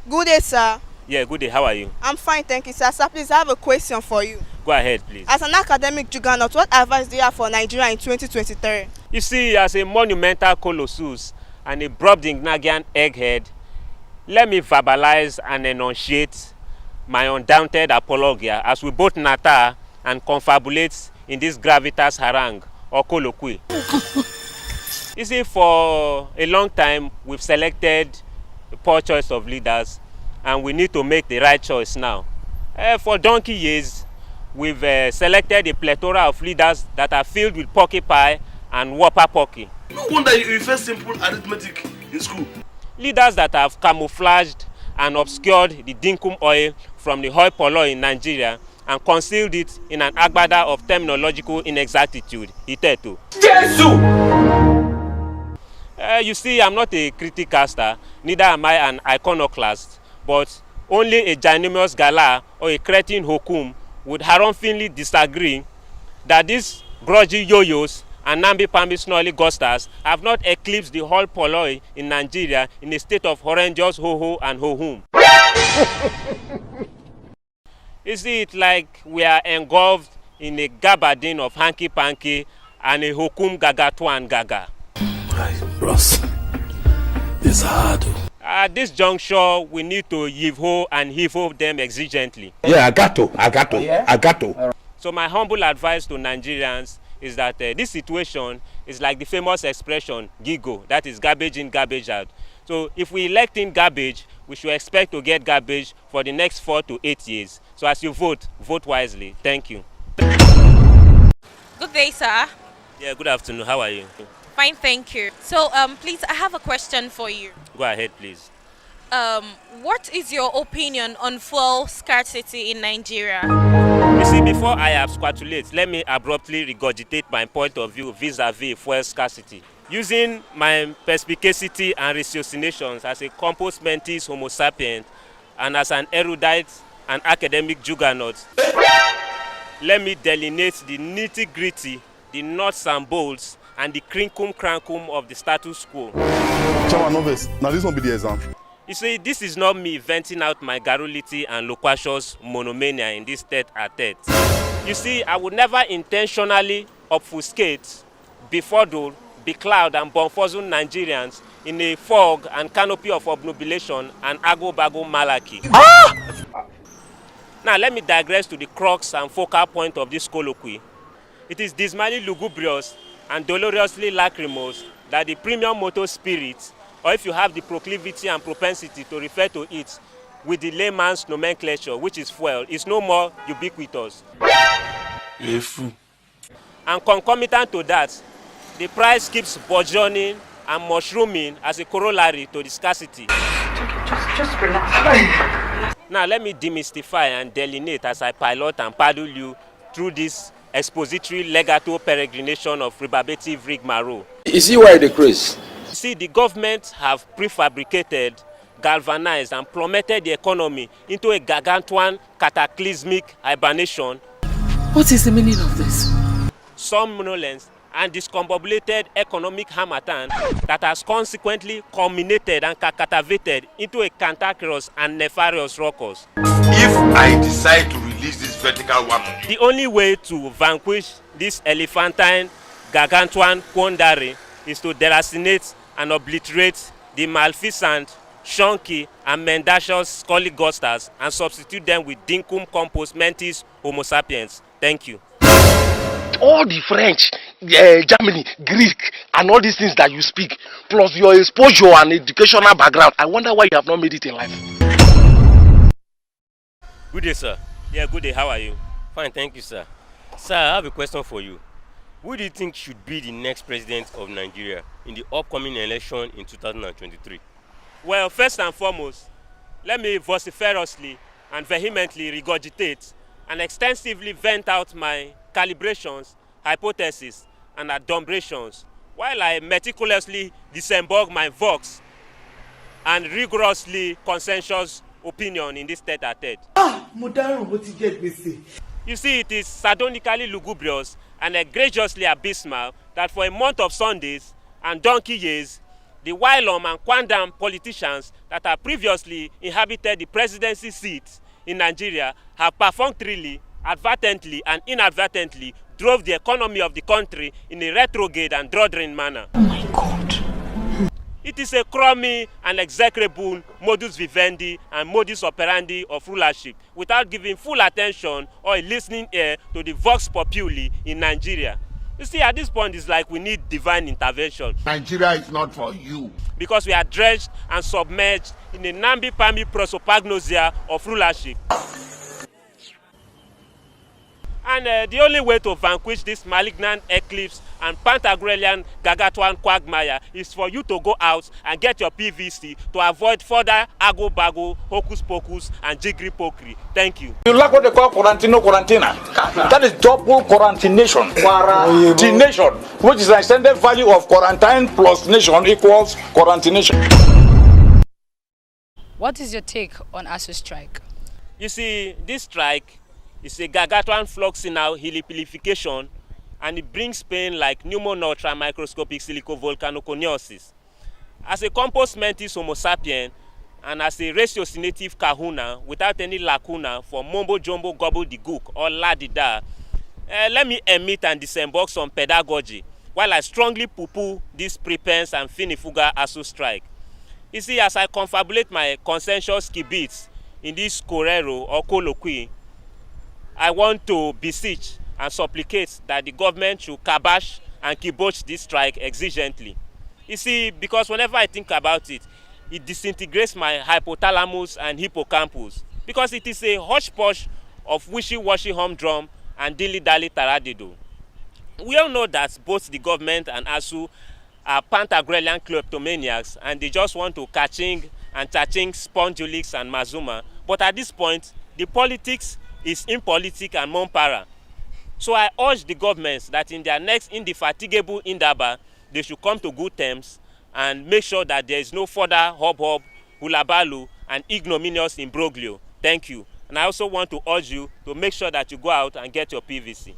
Good day, sir. Yeah, good day. How are you? I'm fine, thank you, sir. Sir, please, I have a question for you. Go ahead, please. As an academic juggernaut, what advice do you have for Nigeria in 2023? You see, as a monumental colossus and a Brobdingnagian egghead, let me verbalize and enunciate my undaunted apologia as we both natter and confabulate in this gravitas harangue or colloquy. You see, for a long time, we've selected a poor choice of leaders, and we need to make the right choice now. For donkey years, we've selected a plethora of leaders that are filled with porcupine and whopper pocky. No wonder you refer simple arithmetic in school. Leaders that have camouflaged and obscured the dinkum oil from the hoi polloi in Nigeria and concealed it in an agbada of terminological inexactitude. Iteto. Jesus! You see, I'm not a criticaster, neither am I an iconoclast, but only a ginormous gala or a cretin hokum would harumphingly disagree that these grudgy yo-yos and namby-pamby snolly gusters have not eclipsed the hoi polloi in Nigeria in a state of horrendous ho-ho and ho-hum. You see, it's like we are engulfed in a gabardine of hanky-panky and a hokum gagatwan gaga. Ross, it's hard. At this juncture, we need to yiv-ho and heave-ho them exigently. Yeah, I got to. So my humble advice to Nigerians is that this situation is like the famous expression, gigo, that is garbage in, garbage out. So if we elect in garbage, we should expect to get garbage for the next 4 to 8 years. So as you vote, vote wisely. Thank you. Good day, sir. Yeah, good afternoon. How are you? Fine, thank you. So, please, I have a question for you. Go ahead, please. What is your opinion on fuel scarcity in Nigeria? You see, before I absquatulate, let me abruptly regurgitate my point of view vis-a-vis fuel scarcity. Using my perspicacity and ratiocinations as a compos mentis homo sapient and as an erudite and academic juggernaut, let me delineate the nitty-gritty, the nuts and bolts, and the crinkum crankum of the status quo. Chairman Novice, now this won't be the exam. You see, this is not me venting out my garrulity and loquacious monomania in this tete-a-tete. You see, I would never intentionally obfuscate, befuddle, becloud and bonfuzzle Nigerians in a fog and canopy of obnubilation and ago-bago malaki. Now, let me digress to the crux and focal point of this colloquy. It is dismally lugubrious and dolorously lachrymose that the premium motor spirit, or if you have the proclivity and propensity to refer to it with the layman's nomenclature, which is fuel, is no more ubiquitous. And concomitant to that, the price keeps burgeoning and mushrooming as a corollary to the scarcity. Just relax. Now let me demystify and delineate as I pilot and paddle you through this expository legato peregrination of rebarbative rigmarole. Is he why the craze? See, the government have prefabricated, galvanized and plummeted the economy into a gargantuan cataclysmic hibernation. What is the meaning of this? Somnolence and discombobulated economic harmattan that has consequently culminated and catavated into a cantankerous and nefarious ruckus. If I decide to release this vertical one, The only way to vanquish this elephantine gargantuan quandary is to deracinate and obliterate the maleficent, shonky and mendacious scolligosters and substitute them with dinkum compos mentis homo sapiens. Thank you. All the French, Germany, Greek, and all these things that you speak, plus your exposure and educational background, I wonder why you have not made it in life. Good day, sir. Yeah, good day. How are you? Fine, thank you, sir. Sir, I have a question for you. Who do you think should be the next president of Nigeria in the upcoming election in 2023? Well, first and foremost, let me vociferously and vehemently regurgitate and extensively vent out my calibrations, hypotheses, and adumbrations while I meticulously disembark my vox and rigorously consensus opinion in this tete-a-tete. You see, it is sardonically lugubrious and egregiously abysmal that for a month of Sundays and donkey years, the Wailom and Kwandam politicians that have previously inhabited the presidency seat in Nigeria have perfunctorily, advertently, and inadvertently drove the economy of the country in a retrograde and doddering manner. Oh my God. It is a crummy and execrable modus vivendi and modus operandi of rulership without giving full attention or a listening ear to the vox populi in Nigeria. You see, at this point, it's like we need divine intervention. Nigeria is not for you. Because we are dredged and submerged in a namby-pamby prosopagnosia of rulership. And the only way to vanquish this malignant eclipse and Pantagruelian gargantuan quagmire is for you to go out and get your PVC to avoid further ago-bago, hocus-pocus, and jiggery-pokery. Thank you. You like what they call quarantina. That is double quarantination. Quarantination, which is the extended value of quarantine plus nation equals quarantination. What is your take on ASU strike? You see, this strike is a gargantuan fluxinal helipilification, and it brings pain like pneumonitra microscopic silicovolcanoconiosis. As a compost mentis homo sapien and as a ratiocinative kahuna without any lacuna for mumbo jumbo gobble the gook or ladida, let me emit and disembark some pedagogy while I strongly poo-poo this prepense and finifuga ASU strike. You see, as I confabulate my consensus kibitz in this corero or colloquy, I want to beseech and supplicate that the government should kibosh and kibosh this strike exigently. You see, because whenever I think about it, it disintegrates my hypothalamus and hippocampus, because it is a hodgepodge of wishy-washy humdrum and dilly-dally taradido. We all know that both the government and ASU are Pantagruelian kleptomaniacs, and they just want to kaching and chaching Spongulix and Mazuma. But at this point, the politics is impolitic and monpara. So I urge the governments that in their next indefatigable indaba, they should come to good terms and make sure that there is no further hub-hub, hulabalu, and ignominious imbroglio. Thank you. And I also want to urge you to make sure that you go out and get your PVC.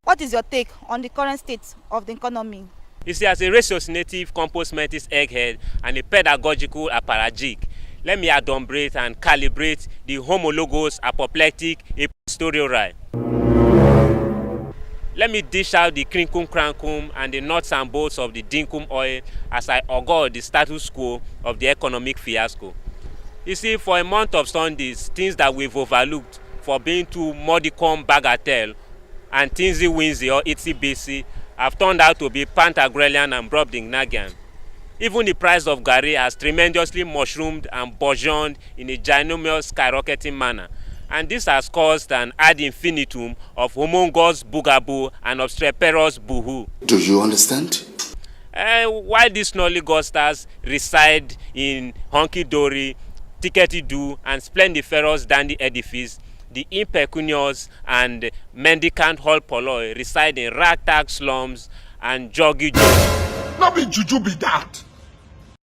What is your take on the current state of the economy? You see, as a ratiocinative compost mentis egghead and a pedagogical apparatchik, let me adumbrate and calibrate the homologous apoplectic epistorial. Let me dish out the crinkum crankum and the nuts and bolts of the dinkum oil as I augure the status quo of the economic fiasco. You see, for a month of Sundays, things that we've overlooked for being too modicum bagatelle and tinsy-winsy or itsy-bitsy have turned out to be Pantagruelian and Brobdingnagian. Even the price of Gary has tremendously mushroomed and burgeoned in a ginormous skyrocketing manner. And this has caused an ad infinitum of homongous bugaboo and obstreperous boohoo. Do you understand? While these snolligosters reside in honky-dory, tickety-doo, and splendiferous dandy edifice, the impecunious and mendicant hall polloi reside in ragtag slums and joggy-joggy. Not be juju be that.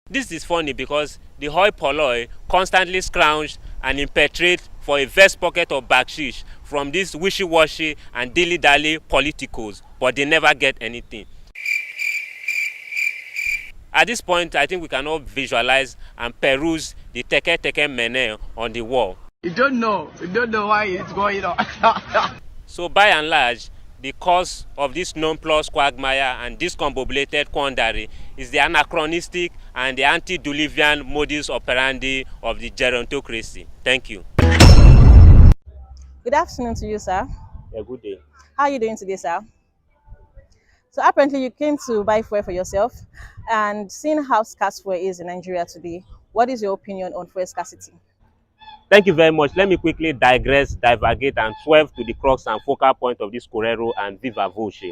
This is funny because the hoi polloi constantly scrounge and impetrate for a vest pocket of bakshish from these wishy-washy and dilly-dally politicos, but they never get anything. At this point, I think we can all visualize and peruse the teke mene on the wall. You don't know why it's going on. So by and large, the cause of this non-plus quagmire and discombobulated quandary is the anachronistic and the antediluvian modus operandi of the gerontocracy. Thank you. Good afternoon to you, sir. Yeah, good day. How are you doing today, sir? So apparently you came to buy fuel for yourself, and seeing how scarce fuel is in Nigeria today, what is your opinion on fuel scarcity? Thank you very much. Let me quickly digress, divagate, and swerve to the crux and focal point of this Correro and Viva Voce.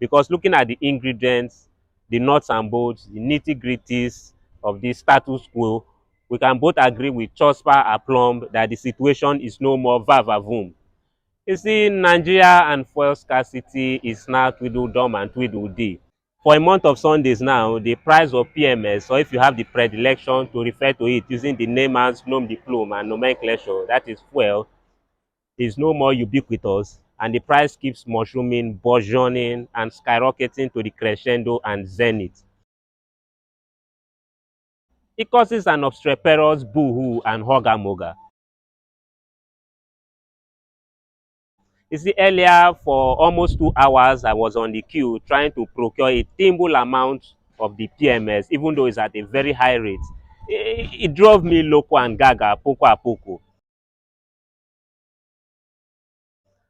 Because looking at the ingredients, the nuts and bolts, the nitty-gritties of the status quo, we can both agree with Chospa aplomb that the situation is no more vavavoom. You see, Nigeria and fuel scarcity is now Tweedledum and Tweedledee. For a month of Sundays now, the price of PMS, or if you have the predilection to refer to it using the namers, nom de plume, and nomenclature, that is fuel, is no more ubiquitous, and the price keeps mushrooming, burgeoning, and skyrocketing to the crescendo and zenith. It causes an obstreperous boohoo and hogamoga. You see, earlier for almost 2 hours, I was on the queue trying to procure a timely amount of the PMS, even though it's at a very high rate. It drove me loco and gaga, poco a poco.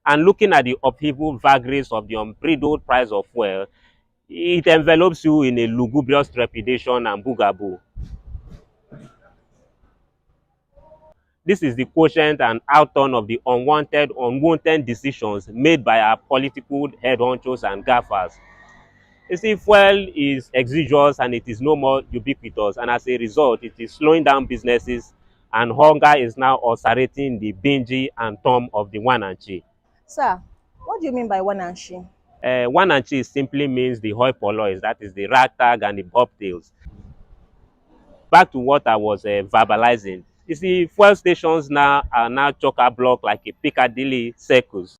And looking at the upheaval vagaries of the unbridled price of fuel, it envelops you in a lugubrious trepidation and boogaboo. This is the quotient and outturn of the unwanted decisions made by our political head honchos and gaffers. You see, fuel is exiguous and it is no more ubiquitous, and as a result, it is slowing down businesses, and hunger is now ulcerating the bingy and thumb of the Wananchi. Sir, what do you mean by Wananchi? Wananchi simply means the hoi polloi, that is the ragtag and the bobtails. Back to what I was verbalizing. You see, fuel stations now are chock-a-block like a Piccadilly circus.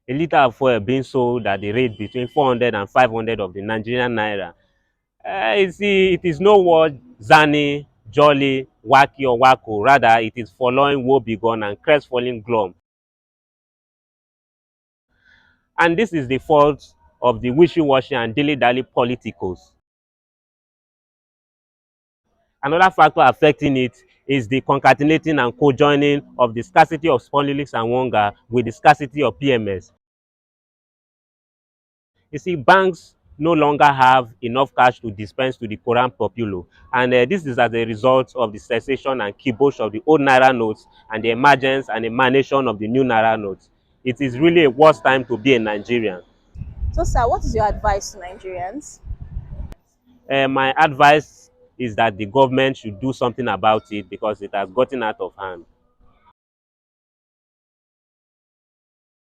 A liter of fuel being sold at the rate between 400 and 500 of the Nigerian naira. You see, it is no word zany, jolly, wacky or wacko. Rather, it is forlorn, woebegone, and crestfallen glum. And this is the fault of the wishy-washy and dilly-dally politicos. Another factor affecting it is the concatenating and co-joining of the scarcity of spondylics and wonga with the scarcity of PMS. You see, banks no longer have enough cash to dispense to the Koran populo, and this is as a result of the cessation and kibosh of the old naira notes and the emergence and emanation of the new naira notes. It is really a worse time to be a Nigerian. So, sir, what is your advice to Nigerians? My advice is that the government should do something about it because it has gotten out of hand.